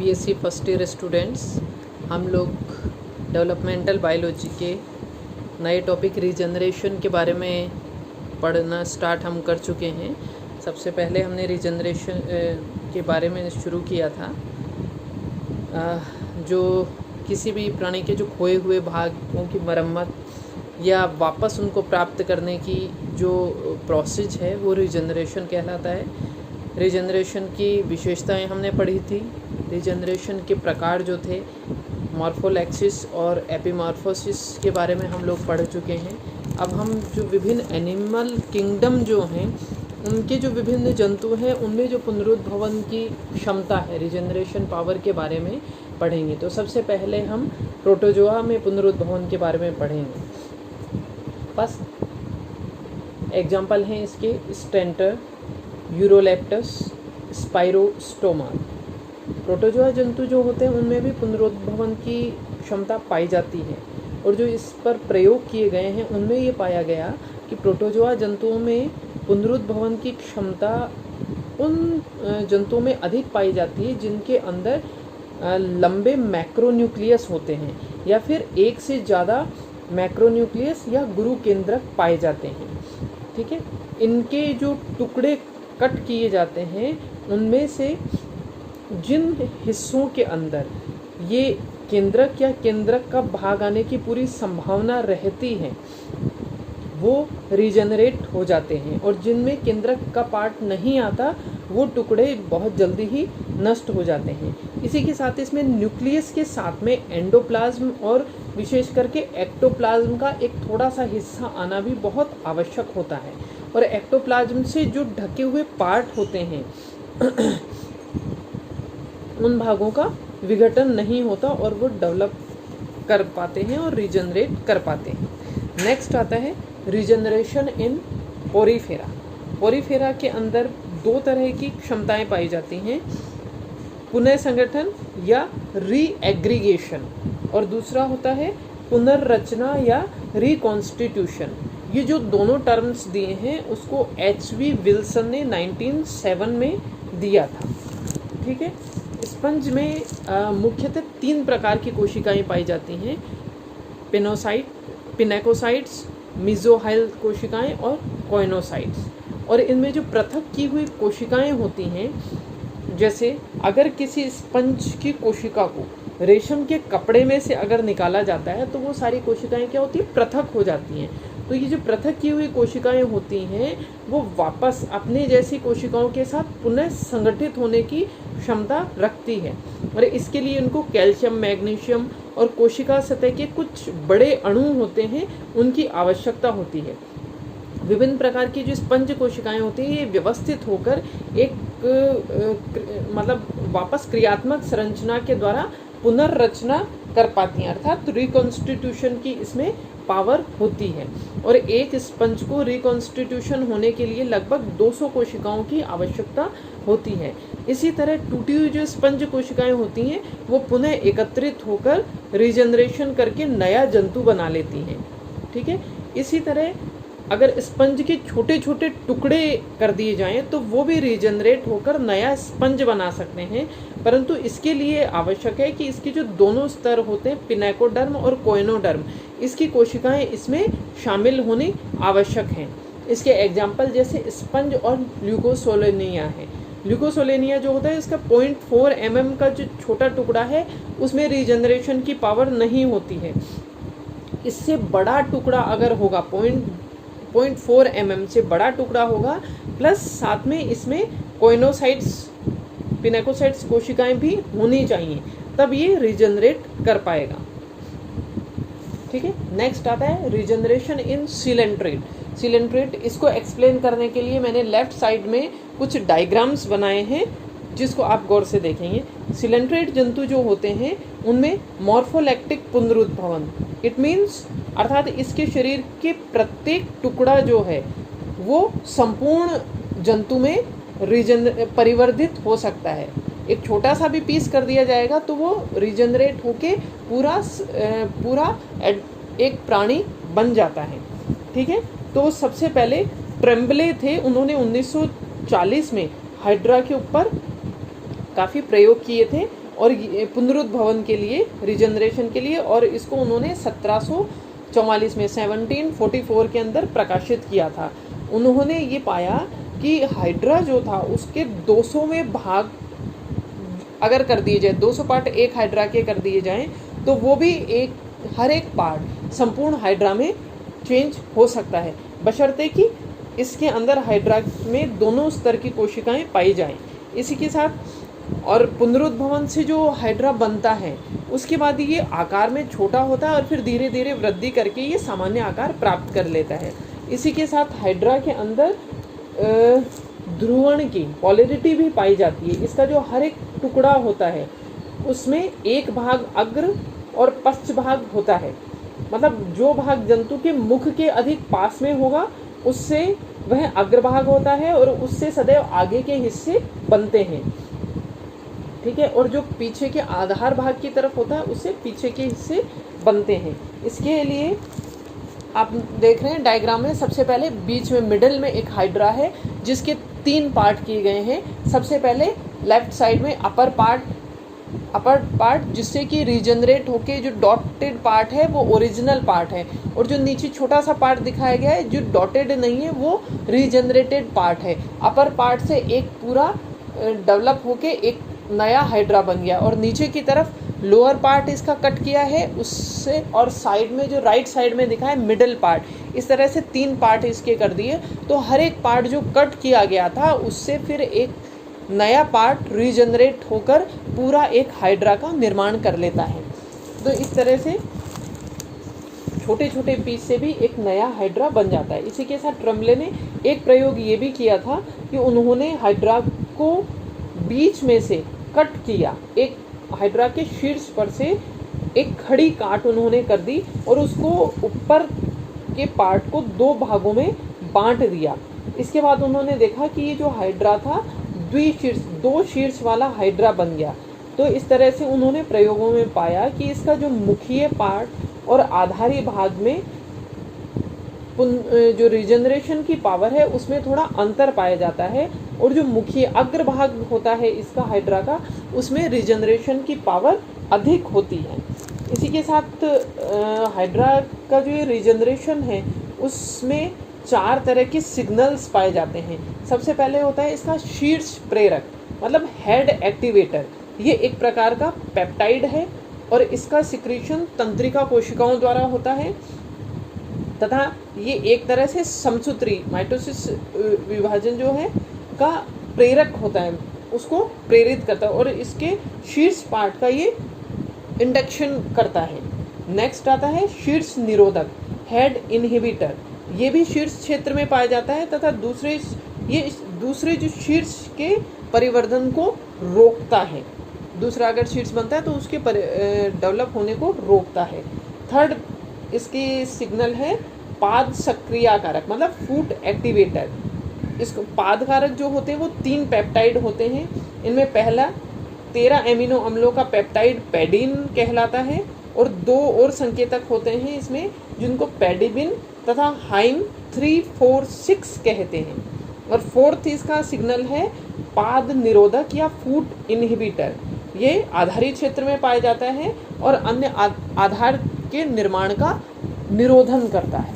BSc first year students, हम लोग developmental biology के नए टॉपिक रीजनरेशन के बारे में पढ़ना स्टार्ट हम कर चुके हैं। सबसे पहले हमने रीजनरेशन के बारे में शुरू किया था, जो किसी भी प्राणी के जो खोए हुए भागों की मरम्मत या वापस उनको प्राप्त करने की जो प्रोसेस है वो रीजनरेशन कहलाता है। रीजनरेशन की विशेषताएं हमने पढ़ी थी। रीजनरेशन के प्रकार जो थे, मॉर्फोलैक्सिस और एपिमॉर्फोसिस के बारे में हम लोग पढ़ चुके हैं। अब हम जो विभिन्न एनिमल किंगडम जो हैं, उनके जो विभिन्न जंतु हैं, उनमें जो पुनरुद्भवन की क्षमता है, रीजनरेशन पावर के बारे में पढ़ेंगे। तो सबसे पहले हम प्रोटोजोआ में पुनरुद्भवन के बारे में पढ़ेंगे। फर्स्ट एग्जाम्पल हैं इसके स्टेंटर, यूरोलेप्टस, स्पाइरोस्टोमा। प्रोटोजोआ जंतु जो होते हैं उनमें भी पुनरुद्भवन की क्षमता पाई जाती है, और जो इस पर प्रयोग किए गए हैं उनमें ये पाया गया कि प्रोटोजोआ जंतुओं में पुनरुद्भवन की क्षमता उन जंतुओं में अधिक पाई जाती है जिनके अंदर लंबे मैक्रोन्यूक्लियस होते हैं, या फिर एक से ज़्यादा मैक्रोन्यूक्लियस या गुरु केंद्रक पाए जाते हैं। ठीक है, इनके जो टुकड़े कट किए जाते हैं उनमें से जिन हिस्सों के अंदर ये केंद्रक या केंद्रक का भाग आने की पूरी संभावना रहती है वो रीजनरेट हो जाते हैं, और जिनमें केंद्रक का पार्ट नहीं आता वो टुकड़े बहुत जल्दी ही नष्ट हो जाते हैं। इसी के साथ इसमें न्यूक्लियस के साथ में एंडोप्लाज्म और विशेष करके एक्टोप्लाज्म का एक थोड़ा सा हिस्सा आना भी बहुत आवश्यक होता है, और एक्टोप्लाज्म से जो ढके हुए पार्ट होते हैं उन भागों का विघटन नहीं होता और वो डेवलप कर पाते हैं और रीजनरेट कर पाते हैं। नेक्स्ट आता है रीजनरेशन इन पोरीफेरा। पोरीफेरा के अंदर दो तरह की क्षमताएं पाई जाती हैं, पुनः संगठन या रीएग्रीगेशन, और दूसरा होता है पुनर्रचना या रिकॉन्स्टिट्यूशन। ये जो दोनों टर्म्स दिए हैं उसको एच.वी. विल्सन ने 1907 में दिया था। ठीक है, स्पंज में मुख्यतः 3 प्रकार की कोशिकाएं पाई जाती हैं, पिनेकोसाइट्स, मीजोहाइल कोशिकाएं और कोइनोसाइट्स। और इनमें जो पृथक की हुई कोशिकाएं होती हैं, जैसे अगर किसी स्पंज की कोशिका को रेशम के कपड़े में से अगर निकाला जाता है तो वो सारी कोशिकाएं क्या होती है, पृथक हो जाती हैं। तो ये जो पृथक की हुई कोशिकाएं होती हैं वो वापस अपने जैसी कोशिकाओं के साथ पुनः संगठित होने की क्षमता रखती है, और इसके लिए उनको कैल्शियम, मैग्नीशियम और कोशिका सतह के कुछ बड़े अणु होते हैं उनकी आवश्यकता होती है। विभिन्न प्रकार की जो स्पंज कोशिकाएं होती हैं ये व्यवस्थित होकर एक मतलब वापस क्रियात्मक संरचना के द्वारा पुनर्रचना कर पाती हैं, अर्थात रिकॉन्स्टिट्यूशन की इसमें पावर होती है। और एक स्पंज को रिकॉन्स्टिट्यूशन होने के लिए लगभग 200 कोशिकाओं की आवश्यकता होती है। इसी तरह टूटी हुई जो स्पंज कोशिकाएं होती हैं वो पुनः एकत्रित होकर रीजनरेशन करके नया जंतु बना लेती हैं। ठीक है, इसी तरह अगर स्पंज के छोटे छोटे टुकड़े कर दिए जाएं तो वो भी रीजनरेट होकर नया स्पंज बना सकते हैं, परंतु इसके लिए आवश्यक है कि इसके जो दोनों स्तर होते हैं, पिनेकोडर्म और कोइनोडर्म, इसकी कोशिकाएं इसमें शामिल होनी आवश्यक हैं। इसके एग्जाम्पल जैसे स्पंज और ल्यूकोसोलेनिया है। ल्यूकोसोलेनिया जो होता है इसका 0.4 mm का जो छोटा टुकड़ा है उसमें रीजनरेशन की पावर नहीं होती है। इससे बड़ा टुकड़ा अगर होगा, 0.4 mm से बड़ा टुकड़ा होगा, प्लस साथ में इसमें कोइनोसाइट्स, पिनेकोसाइट्स कोशिकाएं भी होनी चाहिए, तब ये रीजनरेट कर पाएगा। ठीक है, नेक्स्ट आता है रीजनरेशन इन सिलेंट्रेट। सिलेंट्रेट, इसको एक्सप्लेन करने के लिए मैंने लेफ्ट साइड में कुछ डायग्राम्स बनाए हैं जिसको आप गौर से देखेंगे। सिलेंट्रेट जंतु जो होते हैं उनमें मॉर्फोलैक्टिक पुनरुद्भवन, इट मीन्स अर्थात इसके शरीर के प्रत्येक टुकड़ा जो है वो संपूर्ण जंतु में परिवर्धित हो सकता है। एक छोटा सा भी पीस कर दिया जाएगा तो वो रीजनरेट होके पूरा एक प्राणी बन जाता है। ठीक है, तो सबसे पहले ट्रेम्बले थे, उन्होंने 1940 में हाइड्रा के ऊपर काफ़ी प्रयोग किए थे, और ये पुनरुद्भवन के लिए, रिजनरेशन के लिए, और इसको उन्होंने 1744 में 1744 के अंदर प्रकाशित किया था। उन्होंने ये पाया कि हाइड्रा जो था उसके 200वें भाग अगर कर दिए जाए, 200 पार्ट एक हाइड्रा के कर दिए जाएं, तो वो भी हर एक पार्ट संपूर्ण हाइड्रा में चेंज हो सकता है, बशर्ते कि इसके अंदर हाइड्रा में दोनों स्तर की कोशिकाएं पाई जाएं। इसी के साथ और पुनरुद्भवन से जो हाइड्रा बनता है उसके बाद ये आकार में छोटा होता है और फिर धीरे धीरे वृद्धि करके ये सामान्य आकार प्राप्त कर लेता है। इसी के साथ हाइड्रा के अंदर ध्रुवण की पोलैरिटी भी पाई जाती है। इसका जो हर एक टुकड़ा होता है उसमें एक भाग अग्र और पश्च भाग होता है, मतलब जो भाग जंतु के मुख के अधिक पास में होगा उससे वह अग्रभाग होता है और उससे सदैव आगे के हिस्से बनते हैं, ठीक है। और जो पीछे के आधार भाग की तरफ होता है उससे पीछे के हिस्से बनते हैं। इसके लिए आप देख रहे हैं डायग्राम में, सबसे पहले बीच में मिडिल में एक हाइड्रा है जिसके 3 पार्ट किए गए हैं। सबसे पहले लेफ्ट साइड में अपर पार्ट जिससे कि रीजनरेट होके जो डॉटेड पार्ट है वो ओरिजिनल पार्ट है, और जो नीचे छोटा सा पार्ट दिखाया गया है जो डॉटेड नहीं है वो रीजनरेटेड पार्ट है। अपर पार्ट से एक पूरा डेवलप होके एक नया हाइड्रा बन गया, और नीचे की तरफ लोअर पार्ट इसका कट किया है उससे, और साइड में जो राइट साइड में दिखा है मिडिल पार्ट, इस तरह से 3 पार्ट इसके कर दिए। तो हर एक पार्ट जो कट किया गया था उससे फिर एक नया पार्ट रीजनरेट होकर पूरा एक हाइड्रा का निर्माण कर लेता है। तो इस तरह से छोटे छोटे पीस से भी एक नया हाइड्रा बन जाता है। इसी के साथ ट्रम्बले ने एक प्रयोग ये भी किया था कि उन्होंने हाइड्रा को बीच में से कट किया, एक हाइड्रा के शीर्ष पर से एक खड़ी काट उन्होंने कर दी और उसको ऊपर के पार्ट को 2 भागों में बांट दिया। इसके बाद उन्होंने देखा कि ये जो हाइड्रा था द्विशीर्ष 2 शीर्ष वाला हाइड्रा बन गया। तो इस तरह से उन्होंने प्रयोगों में पाया कि इसका जो मुखीय पार्ट और आधारी भाग में जो रिजनरेशन की पावर है उसमें थोड़ा अंतर पाया जाता है, और जो मुखीय अग्रभाग होता है इसका हाइड्रा का उसमें रिजनरेशन की पावर अधिक होती है। इसी के साथ हाइड्रा का जो रिजनरेशन है उसमें 4 तरह के सिग्नल्स पाए जाते हैं। सबसे पहले होता है इसका शीर्ष प्रेरक, मतलब हेड एक्टिवेटर। ये एक प्रकार का पेप्टाइड है और इसका सिक्रीशन तंत्रिका कोशिकाओं द्वारा होता है, तथा ये एक तरह से समसूत्री माइटोसिस विभाजन जो है का प्रेरक होता है, उसको प्रेरित करता है, और इसके शीर्ष पार्ट का ये इंडक्शन करता है। नेक्स्ट आता है शीर्ष निरोधक, हेड इनहिबिटर। ये भी शीर्ष क्षेत्र में पाया जाता है तथा दूसरे जो शीर्ष के परिवर्धन को रोकता है। दूसरा अगर शीर्ष बनता है तो उसके डेवलप होने को रोकता है। थर्ड इसकी सिग्नल है पाद सक्रियाकारक, मतलब फूट एक्टिवेटर। इसको पादकारक जो होते हैं वो 3 पेप्टाइड होते हैं। इनमें पहला 13 एमिनो अम्लों का पेप्टाइड पैडीन कहलाता है, और 2 और संकेतक होते हैं इसमें जिनको पैडिबिन तथा हाइम 3, 4, 6 कहते हैं। और फोर्थ इसका सिग्नल है पाद निरोधक या फूट इनहिबिटर। ये आधारी क्षेत्र में पाया जाता है और अन्य आधार के निर्माण का निरोधन करता है।